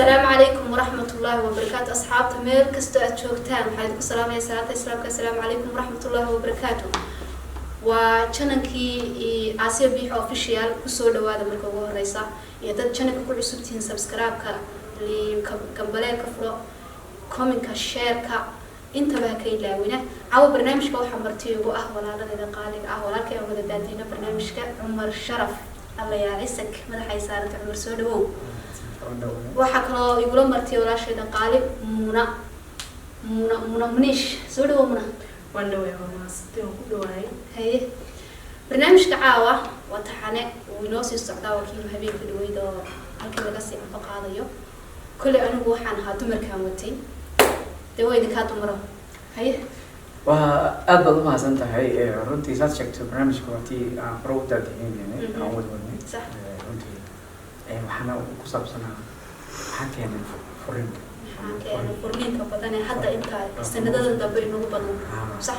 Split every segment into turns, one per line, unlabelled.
السلام عليكم ورحمة الله وبركاته أصحاب تمير كستو أتشوكتان وحيدكم السلام يا سلامة السلام السلام عليكم ورحمة الله وبركاته وشانكي آسيا بيح أوفيشيال كسو لوادا مركو الرئيسة يدد شانك كل عسوبتين سبسكرايب اللي كمبلاي كفرو كومنكا شيركا انتبه كي لاوينه عاو برنامجك وحا مرتيو أهولا لذا قالك أهولا كي أولا دادينا برنامجك عمر شرف الله يعيسك مدحا يسارة عمر سودو waxaa kaloo igula martay walaashayda qaalib muna manish soo dhawo muna
waan dhawahay maastiin ku dhawahay
haye barnaamijka caawa waa taxane uu inoo sii socdaa wakiil habeenka dhaweyd oo halkii laga sii anfa qaadayo kulli anigu waxaan ahaa dumarkaan watay dawayda kaa dumaro haye
waa aad baad u mahadsan tahay runtii saad sheegto barnaamijka waatii aan hore u daadihiinayna aan wadwadnay
sax
runtii waxaana ku saabsanaa maxaa keenay furiinka
furniinka badan ee hadda inta sanadada dambe inagu badan sax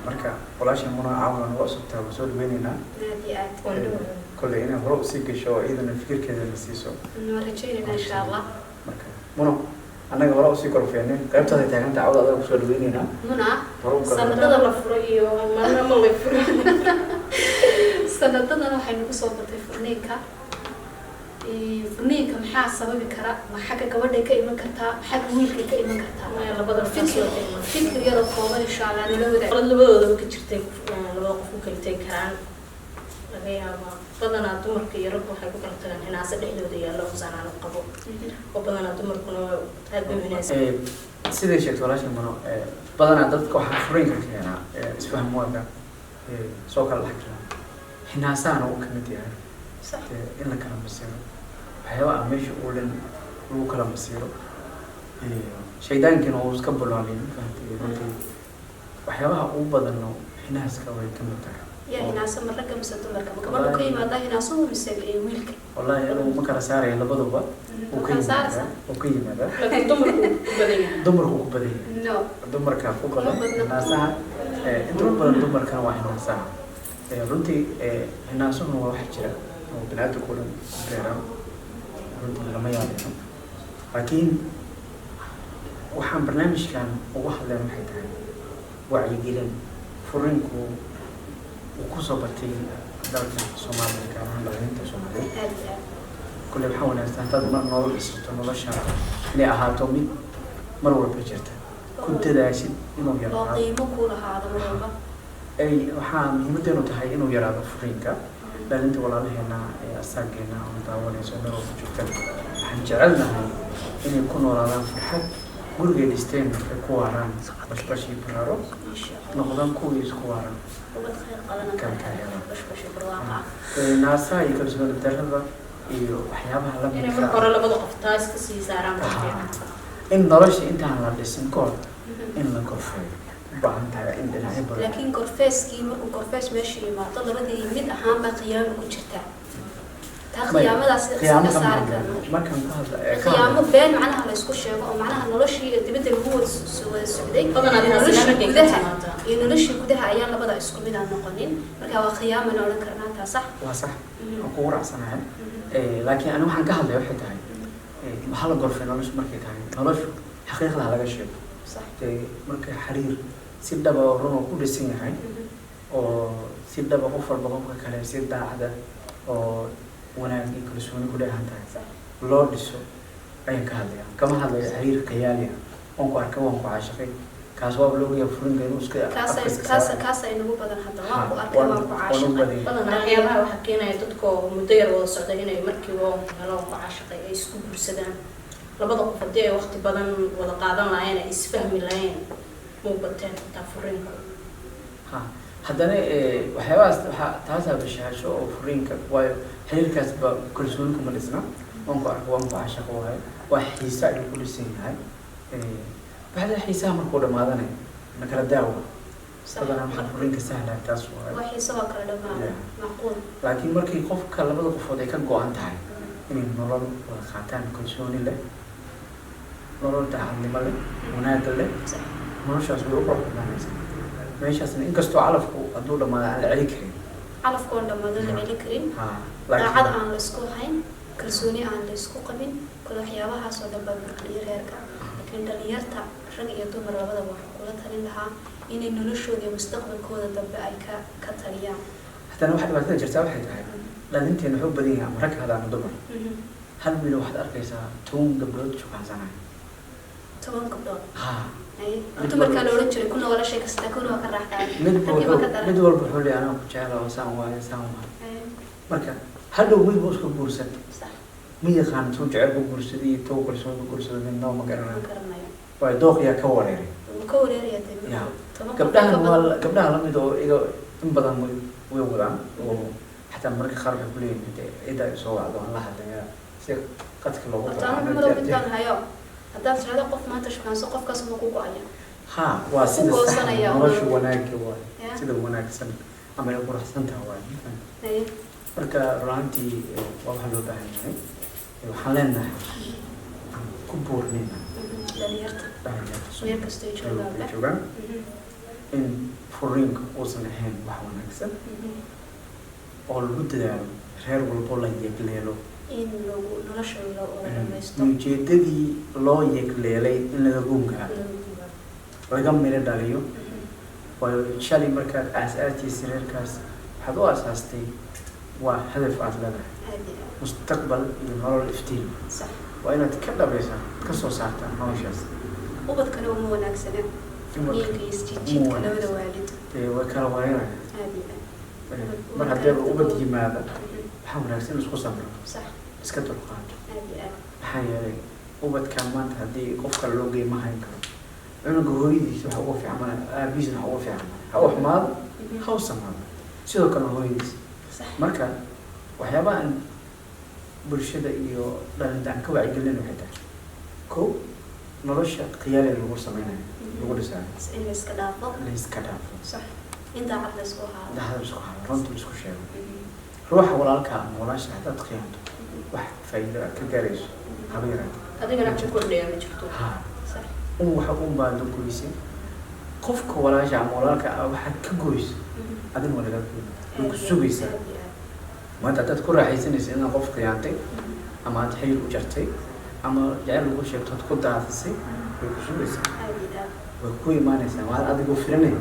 marka walaashay muna caawana waa sugtaa waa soo dhaweynaynaa
aad iyo aad
kolley inay hore usii gasho oo iyadana fikirkeeda la siiso
waan rajaynaynaa insha allah
marka muna annaga hore usii korfeenay qaybtaada taaganta cawda adaa kusoo dhaweynaynaa
muna
sanadada la furo iyo maalmo la furo
sanadadana waxay nagu soo batay furniinka furniinka maxaa sababi kara ma xagga gabadhay ka iman kartaa xagga wiilkay ka iman kartaa
labada
fikir yaro kooban insha allah nala wadaag
labadooda ka jirtay labada qof ku kala tagi karaan laga yaabaa badanaa dumarka iyo ragga waxay ku kala tagaan hinaase dhexdooda yaallo xusaanaan qabo oo badanaa dumarkuna aad bay hinaasay
siday sheegto walaashay mano badanaa dadka waxaa furiinka keenaa isfaham waaga soo kala dhex jira hinaasaana uu kamid yahay in la kala masiiro waxyaabaha meesha uu dhan lagu kala masiiro shaydaankina uu iska bulaalay fahamtay runtii waxyaabaha ugu badanno hinaaska way ka mid tahay
yaa hinaasa ma ragga mise dumarka ma gabadhu ka yimaadaa hinaasuhu mise wiilka
wallaahi anuu ma kala saaraya labaduba uu ka yimaadaa
laakiin dumarku ku badan yahay
dumarku ku badan yahay
no
dumarka ku badan hinaasaha inta badan dumarkana waa hinaasaha runtii hinaasuhuna waa wax jira oo bini'aadamku dhan beeraan runtii lama yaabino laakiin waxaan barnaamijkan ugu hadleen waxay tahay wacyigelin furiinku uu kusoo batay dalka Soomaaliya gaar ahaan dhalinyarta Soomaaliyeed
aad iyo aad
kulle waxaa wanaagsan haddaad mar nolol dhisato nolosha inay ahaato mid mar walba jirta ku dadaashid inuu
oo
yaraado
qiimo ku lahaado mar walba
waxaa muhiimadeenu tahay inuu yaraado furiinka dhalinta walaalaheena ee asaageena oo daawanayso meel walba joogtaan waxaan jecelnahay inay ku noolaadaan farxad gurigay dhisteen markay ku waaraan bashbashii baraaro noqdaan kuwii isku waaraan
ubad khayr qadanaa bashbashi barwaaqa
naasaha iyo kalsooni darrada iyo waxyaabaha la
inay
midka
marka hore labada qof taas ka sii saaraan
in nolosha intaan la dhisin kahor in la korfeeyo u baahan tahay in dhinacyo badan
laakiin korfeeskii markuu korfees meesha yimaado labadii mid ahaan baa qiyaamo ku jirtaa taa qiyaamadaas iska saari karno
markaan ku hadla
qiyaamo been macnaha la isku sheego oo macnaha noloshii dibadda lagu wada socday
badanaa
noloshii
hinaasana
gudaha iyo noloshii gudaha ayaa labada isku mid aan noqonin marka waa qiyaamo la odhan karnaa taa sax
waa sax waan kugu raacsanahay laakiin ani waxaan ka hadlaya waxay tahay maxaa la gorfay noloshu markay tahay noloshu xaqiiqda laga sheego
sax
marka xiriir si dhaba oo run oo ku dhisan yahay oo si dhaba qof walba qofka kale si daacada oo wanaag iyo kalsooni ku dheehan tahay loo dhiso ayaan ka hadlaya kama hadlayo xiriir kayaali ah waan ku arkay waan ku caashiqay kaas waa loo yahay furinka inuu iska
kaas ay nagu badan hadda waan ku arkay waan ku caashiqay
badanaa waxyaabaha waxaa keenaya dadka muddo yar wada socda inay markiiba helo ku caashiqay ay isku guursadaan labada qof haddii ay waqti badan wada qaadan lahayn ay isfahmi lahayn muu bateen xitaa furiinka
haddana waxyaabahaas taasaa bashahasho oo furiinka waayo xiriirkaas ba kalsooni kuma dhisna waan ku arko waan ku caashaqo waayo waa xiisa ayuu ku dhisan yahay baxda xiisaha markuu dhamaadana na kala daawo badanaa maxaa furiinka sahlaa taas waayo
waa xiisahoo kale dhamaada macquul
laakiin markii qofka labada qofood ay ka go-an tahay inay nolol wada qaataan kalsooni leh nolol daacadnimo leh wanaagga leh noloshaas way u qurxumaanaysaa meeshaasna inkastoo calafku hadduu dhamaado aan la celi karin
calafkoon dhamaado la celi karin
ha
daacad aan la isku hayn kalsooni aan la isku qabin kala waxyaabahaas oo dhan baa burburinaya reerka laakiin dhalinyarta rag iyo dumar labadaba waxaan kula talin lahaa inay noloshooda iyo mustaqbalkooda dambe ay ka taliyaan
haddana waxa dhibaatada jirtaa waxay tahay dhalinteena wuxuu badan yahay ama rag hada ama dumar hal wiil waxaad arkaysaa 10 gabdhood shukaansanaya
10 gabdhood
ha
dumarkaa la odhan jiray kuna wala sheekasta kuna waa ka raaxtaan
mid walba wuxuu leeyahay anaa ku jecel oo saan waaye marka hadhow wiilba isku guursan ma yaqaan tuu jecel ku guursaday tuu kalsoon ku guursaday midna ma garanayo waa dooqiya ka wareeraya gabdhaha lamid oo iga in badan way wadaan oo xataa marka qaar waxay ku leeyihiin ciida soo wacdo aan la hadlaya si qadka loogu
hayo haddaad tirahdo qof maanta shukaanso qofkaas ma ku go-aya
ha waa sida nolosha wanaagga waay sida wanaagsan ama ay quruxsan tahay waay marka runtii waa waxa loo baahan yahay waxaan leenahay ku buurnina
dhalinyarta meel kastoo joogaan
in furiinka uusan ahayn wax wanaagsan oo lagu dadaalo reer walbo la yegleelo
in nolosha loo dhamaysto
ujeedadii loo yegleelay in laga gungaa laga miro dhaliyo waayo shalay markaad aasaasiisa reerkaas waxaad u aasaastay waa hadaf aad leedahay mustaqbal iyo nolol iftiin waa inaad ka dhabaysaa ka soo saartaa noloshaas
ubadkana uma wanaagsana niinka iyo isjiidjiidka labada waalid
way kala wareeraya mar haddii ubad yimaada waxaa wanaagsan isku sabro iska dulqaato maxaa yeelay ubadkan maanta haddii qof kale loo geey ma hayn karo cunuga hooyadiisa waxa uga fiican aabihiisna waxa uga fiican ha u xumaado ha u samaado sidoo kale hooyadiisa marka waxyaabaha aan bulshada iyo dhalinta aan ka wacyigelin waxay tahay kow nolosha khiyaali lagu sameynayo lagu dhisaayo
in la iska dhaafo inta cad la isku hayo
runta la isku sheego ruuxa walaalka ama walaasha haddaad khiyaanto wax faa'iido aad ka gaarayso haba yaraata
adigana ku kordhaya ma jirto
waxa baa la goysay qofka walaasha ama walaalka waxaad ka goyso adin waa laga goyn ku sugaysaa maanta haddaad ku raaxaysanaysa inaad qof khiyaantay ama aad xayl u jartay ama jacayl lagu sheegto aad ku daadisay way ku sugaysaa way ku imaanaysaa waa adigoo filanay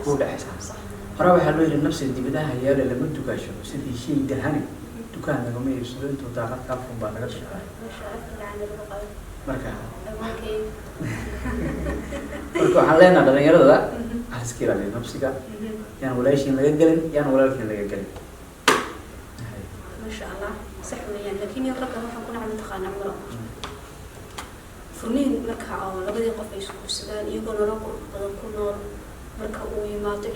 ku dhexaysaa hore waxaa loo yidhi nafsi dibadaha yaala lama dugaasho sidii shay dahani dukaan lagama iibsado intuu daaqad kaa fun baa laga shaqaaya marka waxaan leenaha dhalinyarada hal iska ilaaliyo nafsiga yaan walaashiin laga gelin yaan walaalkiin laga gelin
masha allah sax weeyaan laakiin iyo ragga waxaan ku nacay taqaana maro furniin marka oo labadii qof ay isku guursadaan iyagoo nolol badan ku nool marka uu yimaado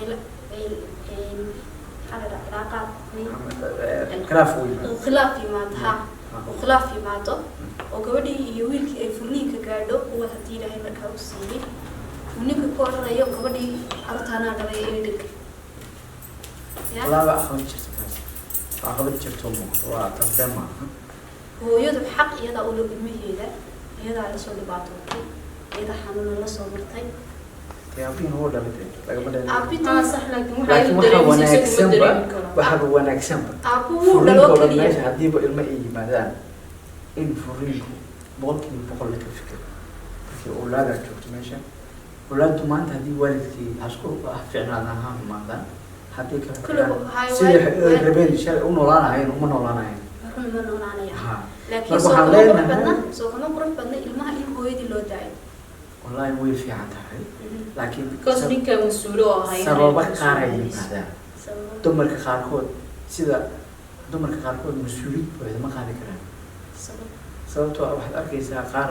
khilaaf yimaado oo gabadhii iyo wiilkii ay furniinka gaadho uwa haddii ilaahay markaa u siiyey uu ninka ku odhanayo gabadhii carruurtaanaa dhalay ee dhig
walaaba caqabad jirto waa tanbeen maaha
hooyadu xaq iyadaa ula ilmaheeda iyadaa lasoo dhibaatootay iyada xanuuna lasoo martay
aabihiin wuu dhalay lagama dhalin
laakiin
waxaaba wanaagsanba
aabuhu dhaloo keliya
meesha haddiiba ilmo ay yimaadaan in furiinku 100% laga fikir markii awlaadaa joogto meesha awlaaddu maanta haddii waalidkii hasku fiicnaadaan ha xumaadaan haddii kale sidii rabeen shalay u noolaanayeen uma noolaanayeen
laakiin soo kama qurux badna ilmaha in hooyadii loo daayo
والله وين في عندها لكن
كوس نيك مسؤولو هاي
سبب قاري هذا دمر كخاركود سيدا دمر كخاركود مسؤولي وإذا ما قاري كلام سبب تو واحد أركيسا قار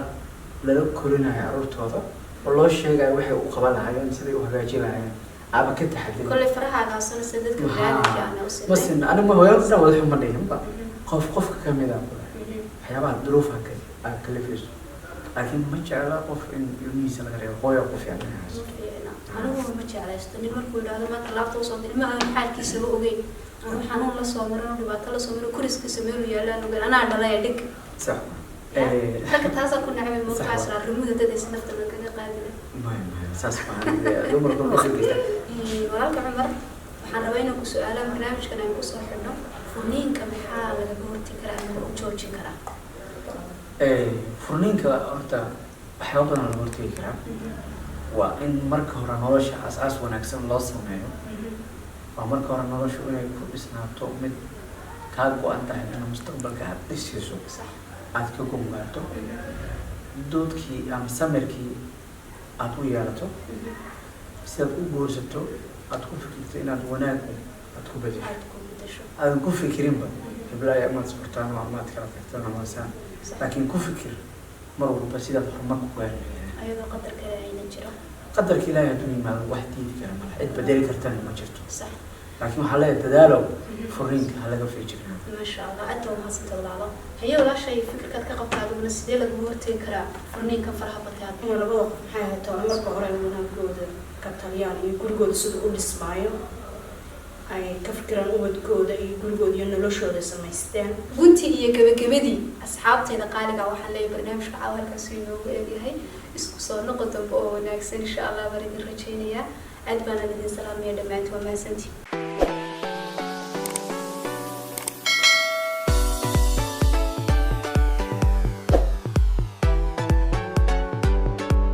لو كلنا عرفت هذا والله الشيء جاي واحد وقبلها هاي نسيدي وهاجي لها أبى كنت حدي
كل فرحة على أصلا سدد كلام يعني
بس إن أنا ما هو يرزق ولا هم منهم بقى قف كم إذا حياة ظروفها كذا كلفيش لكن ما جعل قف إن يميز الغريب قوي قف يعني
أنا هو ما جعل استني مركول هذا ما طلعت وصل ما حال كيس هو جي أنا حنون لا صامر أنا ببعث لا صامر كورس كسمير ويلا نقول أنا على لا يدك
صح
لكن هذا كنا عامل موقع أسرع الرمود ده سنفت من كذا قادر
ما أساس ما دمر خلق
ولكن عمر حنا وينك سؤال برنامج كنا نقص حنا furniinka maxaa laga hortagi karaa ama lagu joojin karaa
furniinka horta waxyaabo badan laga hortagi karaa waa in marka hore nolosha asaas wanaagsan loo sameeyo waa marka hore noloshu inay ku dhisnaato mid kaa go-an tahay in mustaqbalka aad dhisiiso aad ka gomgaato doodkii ama samirkii aad u yeelato si aad u guursato aad ku fikirto inaad wanaagu aad ku bedesho aadan ku fikirinba hiblaayo amaad isfurtaan oo amaad kala tagtaan ama saan laakiin ku fikir mar walba sidaad horumar ku gaari lahayd
ayadoo qadarka ayna jiro
qadarka ilaahay hadduu yimaado wax diidi kara mala cid bedeli kartana ma jirto laakiin waxaa leeyahay dadaalow furniinka ha laga feejirnaa
maasha allah aad baa umahadsanta walaalo haye walaashay fikirkaad ka qabtaa adiguna sidee lagu hortegi karaa furniinka faraha bataad
in labada qof maxay hayto marka hore wanaagooda ka taliyaan iyo gurigooda sida u dhismaayo ay ka fikiraan ubadkooda iyo gurigooda iyo noloshooda samaysteen
gunti iyo gabagabadii asxaabtayda qaaliga waxaan leeyahay barnaamijka caawa halkaas inoogu eegyahay isku soo noqo dambe oo wanaagsan insha allah baan idin rajaynayaa aad baana idin salaamaya dhammaantiin waa mahadsantiin